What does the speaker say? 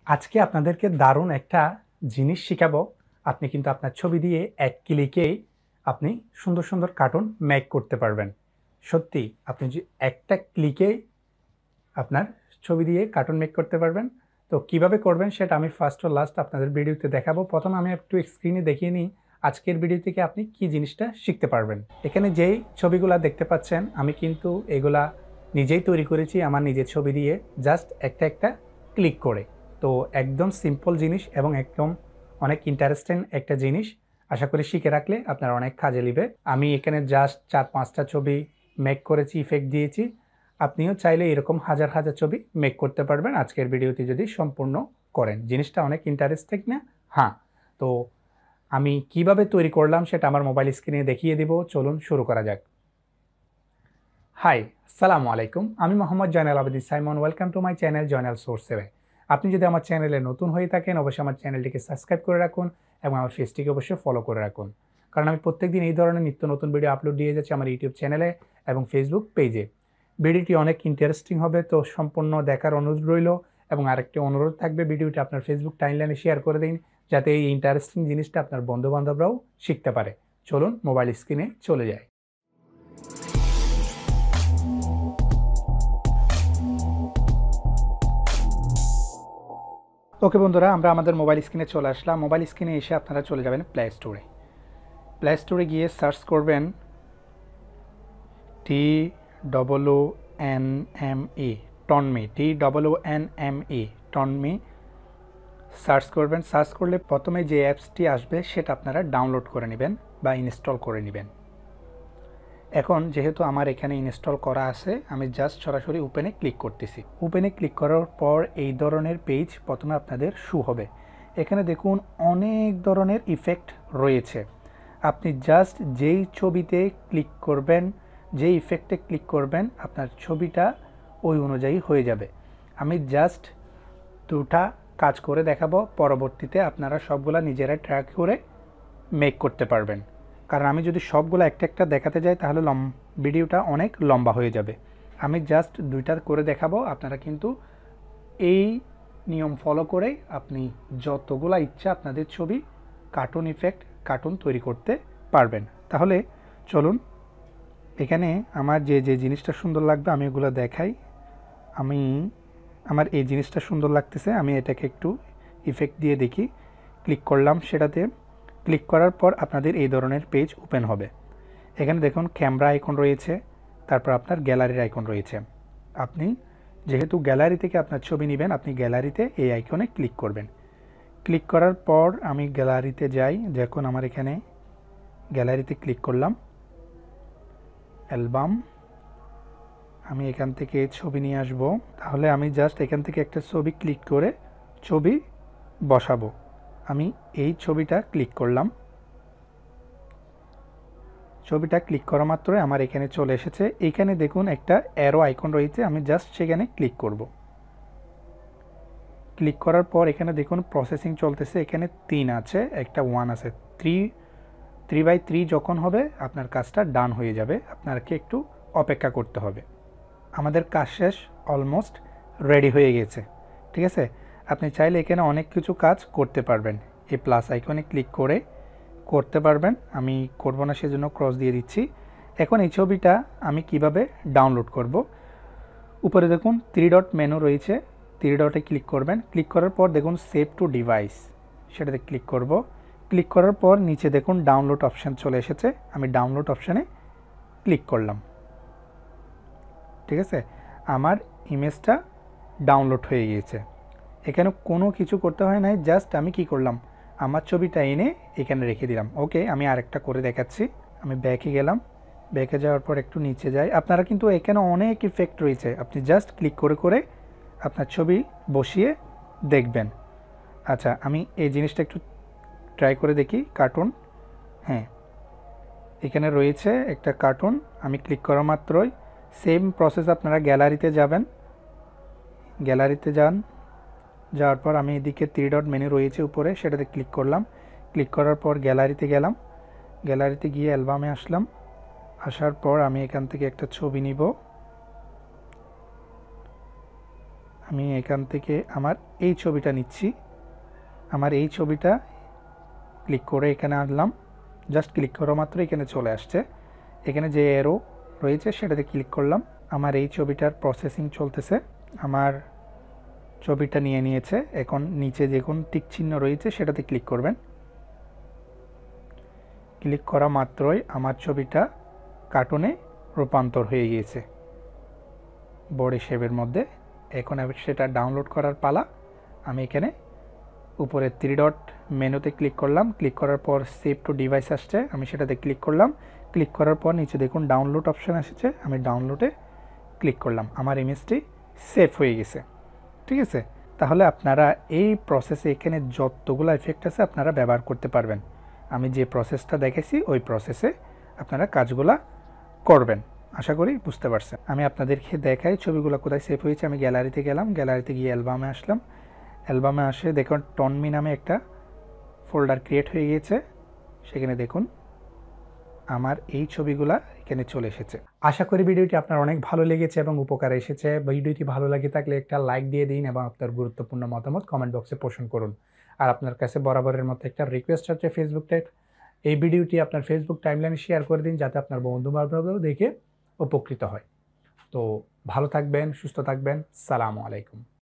আজকে আপনাদেরকে দারুণ একটা জিনিস শিখাবো। আপনি কিন্তু আপনার ছবি দিয়ে এক ক্লিকেই আপনি সুন্দর সুন্দর কার্টুন মেক করতে পারবেন। সত্যি আপনি যে একটা ক্লিকেই আপনার ছবি দিয়ে কার্টুন মেক করতে পারবেন। তো কিভাবে করবেন সেটা আমি ফার্স্ট ও লাস্ট আপনাদের ভিডিওতে দেখাবো। প্রথমে আমি একটু স্ক্রিনে দেখিয়ে নিই আজকের ভিডিও থেকে আপনি কি জিনিসটা শিখতে পারবেন। এখানে যেই ছবিগুলা দেখতে পাচ্ছেন আমি কিন্তু এগুলা নিজেই তৈরি করেছি আমার নিজের ছবি দিয়ে, জাস্ট একটা একটা ক্লিক করে। তো একদম সিম্পল জিনিস এবং একদম অনেক ইন্টারেস্টিং একটা জিনিস। আশা করি শিখে রাখলে আপনার অনেক কাজে লিবে। আমি এখানে জাস্ট 4-5টা ছবি মেক করেছি, ইফেক্ট দিয়েছি। আপনিও চাইলে এরকম হাজার হাজার ছবি মেক করতে পারবেন আজকের ভিডিওতে যদি সম্পূর্ণ করেন। জিনিসটা অনেক ইন্টারেস্টিং না? হ্যাঁ। তো আমি কিভাবে তৈরি করলাম সেটা আমার মোবাইল স্ক্রিনে দেখিয়ে দিব। চলুন শুরু করা যাক। হাই, আসসালামু আলাইকুম। আমি Mohammad Joynal Abedin Simon. Welcome to my channel Joynal source 7। আপনি যদি আমার চ্যানেলে নতুন হয়ে থাকেন অবশ্যই আমার চ্যানেলটিকে সাবস্ক্রাইব করে রাখুন এবং আমার ফেসটিকে অবশ্যই ফলো করে রাখুন, কারণ আমি প্রত্যেকদিন এই ধরনের নিত্য নতুন ভিডিও আপলোড দিয়ে যাচ্ছি আমার ইউটিউব চ্যানেলে এবং ফেসবুক পেজে। ভিডিওটি অনেক ইন্টারেস্টিং হবে, তো সম্পূর্ণ দেখার অনুরোধ রইল। এবং আরেকটি অনুরোধ থাকবে, ভিডিওটি আপনার ফেসবুক টাইমলাইনে শেয়ার করে দিন যাতে এই ইন্টারেস্টিং জিনিসটা আপনার বন্ধুবান্ধবরাও শিখতে পারে। চলুন মোবাইল স্ক্রিনে চলে যায়। ওকে বন্ধুরা, আমরা আমাদের মোবাইল স্ক্রিনে চলে আসলাম। মোবাইল স্ক্রিনে এসে আপনারা চলে যাবেন প্লে স্টোরে। প্লে স্টোরে গিয়ে সার্চ করবেন TOONME টনমি, TOONME টনমি সার্চ করবেন। সার্চ করলে প্রথমে যে অ্যাপসটি আসবে সেটা আপনারা ডাউনলোড করে নেবেন বা ইনস্টল করে নেবেন। এখন যেহেতু আমার এখানে ইনস্টল করা আছে, আমি জাস্ট সরাসরি ওপেনে ক্লিক করতেছি। ওপেনে ক্লিক করার পর এই ধরনের পেজ প্রথমে আপনাদের শো হবে। এখানে দেখুন অনেক ধরনের ইফেক্ট রয়েছে। আপনি জাস্ট যেই ছবিতে ক্লিক করবেন, যেই ইফেক্টে ক্লিক করবেন আপনার ছবিটা ওই অনুযায়ী হয়ে যাবে। আমি জাস্ট দুটা কাজ করে দেখাবো, পরবর্তীতে আপনারা সবগুলা নিজেরাই ট্র্যাক করে মেক করতে পারবেন। কারণ আমি যদি সবগুলো একটা একটা দেখাতে যাই তাহলে ভিডিওটা অনেক লম্বা হয়ে যাবে। আমি জাস্ট দুইটা করে দেখাবো, আপনারা কিন্তু এই নিয়ম ফলো করে আপনি যতগুলা ইচ্ছা আপনাদের ছবি কার্টুন ইফেক্ট কার্টুন তৈরি করতে পারবেন। তাহলে চলুন, এখানে আমার যে যে জিনিসটা সুন্দর লাগবে আমি এগুলো দেখাই। আমার এই জিনিসটা সুন্দর লাগতেছে, আমি এটাকে একটু ইফেক্ট দিয়ে দেখি। ক্লিক করলাম, সেটাতে ক্লিক করার পর আপনাদের এই ধরনের পেজ ওপেন হবে। এখানে দেখুন ক্যামেরা আইকন রয়েছে, তারপর আপনার গ্যালারির আইকন রয়েছে। আপনি যেহেতু গ্যালারি থেকে আপনার ছবি নেবেন, আপনি গ্যালারিতে এই আইকনে ক্লিক করবেন। ক্লিক করার পর আমি গ্যালারিতে যাই। দেখুন আমার এখানে গ্যালারিতে ক্লিক করলাম, অ্যালবাম। আমি এখান থেকে ছবি নিয়ে আসব। তাহলে আমি জাস্ট এখান থেকে একটা ছবি ক্লিক করে ছবি বসাবো। আমি এই ছবিটা ক্লিক করলাম। ছবিটা ক্লিক করা মাত্রই আমার এখানে চলে এসেছে। এইখানে দেখুন একটা অ্যারো আইকন রয়েছে, আমি জাস্ট সেখানে ক্লিক করব। ক্লিক করার পর এখানে দেখুন প্রসেসিং চলতেছে। এখানে 3 আছে, একটা 1 আছে। 3/3 যখন হবে আপনার কাজটা ডান হয়ে যাবে, আপনাকে একটু অপেক্ষা করতে হবে। আমাদের কাজ শেষ, অলমোস্ট রেডি হয়ে গেছে। ঠিক আছে, আপনি চাইলে এখানে অনেক কিছু কাজ করতে পারবেন। এই প্লাস আইকনে ক্লিক করে করতে পারবেন। আমি করব না, সেজন্য ক্রস দিয়ে দিচ্ছি। এখন এই ছবিটা আমি কিভাবে ডাউনলোড করব, উপরে দেখুন 3 ডট মেনু রয়েছে, 3 ডটে ক্লিক করবেন। ক্লিক করার পর দেখুন সেভ টু ডিভাইস, সেটাতে ক্লিক করব। ক্লিক করার পর নিচে দেখুন ডাউনলোড অপশান চলে এসেছে, আমি ডাউনলোড অপশানে ক্লিক করলাম। ঠিক আছে, আমার ইমেজটা ডাউনলোড হয়ে গিয়েছে। এখানে কোনো কিছু করতে হয় নাই, জাস্ট আমি কি করলাম, আমার ছবিটা এনে এখানে রেখে দিলাম। ওকে, আমি আরেকটা করে দেখাচ্ছি। আমি ব্যাকে গেলাম, ব্যাকে যাওয়ার পর একটু নিচে যাই। আপনারা কিন্তু এখানে অনেক ইফেক্ট রয়েছে, আপনি জাস্ট ক্লিক করে করে আপনার ছবি বসিয়ে দেখবেন। আচ্ছা, আমি এই জিনিসটা একটু ট্রাই করে দেখি। কার্টুন, হ্যাঁ এখানে রয়েছে একটা কার্টুন। আমি ক্লিক করা মাত্রই সেম প্রসেস, আপনারা গ্যালারিতে যাবেন। গ্যালারিতে যান, যাওয়ার পর আমি এদিকে 3 ডট মেনু রয়েছে উপরে, সেটাতে ক্লিক করলাম। ক্লিক করার পর গ্যালারিতে গেলাম, গ্যালারিতে গিয়ে অ্যালবামে আসলাম। আসার পর আমি এখান থেকে একটা ছবি নিব। আমি এখান থেকে আমার এই ছবিটা নিচ্ছি, আমার এই ছবিটা ক্লিক করে এখানে আনলাম, জাস্ট ক্লিক করা মাত্র এখানে চলে আসছে। এখানে যে অ্যারো রয়েছে সেটাতে ক্লিক করলাম। আমার এই ছবিটার প্রসেসিং চলতেছে, আমার ছবিটা নিয়ে নিয়েছে। এখন নিচে যে কোন টিক চিহ্ন রয়েছে সেটাতে ক্লিক করবেন। ক্লিক করা মাত্রই আমার ছবিটা কার্টুনে রূপান্তর হয়ে গিয়েছে বডি শেপের মধ্যে। এখন সেটা ডাউনলোড করার পালা। আমি এখানে উপরে 3 ডট মেনুতে ক্লিক করলাম, ক্লিক করার পর সেভ টু ডিভাইস আসছে, আমি সেটাতে ক্লিক করলাম। ক্লিক করার পর নিচে দেখুন ডাউনলোড অপশান এসেছে, আমি ডাউনলোডে ক্লিক করলাম। আমার ইমেজটি সেভ হয়ে গেছে। ঠিক আছে, তাহলে আপনারা এই প্রসেসে এখানে যতগুলো এফেক্ট আছে আপনারা ব্যবহার করতে পারবেন। আমি যে প্রসেসটা দেখেছি ওই প্রসেসে আপনারা কাজগুলা করবেন। আশা করি বুঝতে পারছেন। আমি আপনাদেরকে দেখাই ছবিগুলো কোথায় সেভ হয়েছে। আমি গ্যালারিতে গেলাম, গ্যালারিতে গিয়ে অ্যালবামে আসলাম। অ্যালবামে আসে দেখুন টনমি নামে একটা ফোল্ডার ক্রিয়েট হয়ে গিয়েছে। সেখানে দেখুন আমার এই ছবিগুলা এখানে চলে এসেছে। আশা করি ভিডিওটি আপনার অনেক ভালো লেগেছে এবং উপকারে এসেছে। ভিডিওটি ভালো লাগে থাকলে একটা লাইক দিয়ে দিন এবং আপনার গুরুত্বপূর্ণ মতামত কমেন্ট বক্সে পোষণ করুন। আর আপনার কাছে বরাবরের মতো একটা রিকোয়েস্ট হচ্ছে ফেসবুকটা এই ভিডিওটি আপনার ফেসবুক টাইমলাইনে শেয়ার করে দিন, যাতে আপনার বন্ধু বান্ধবরাও দেখে উপকৃত হয়। তো ভালো থাকবেন, সুস্থ থাকবেন। সালামু আলাইকুম।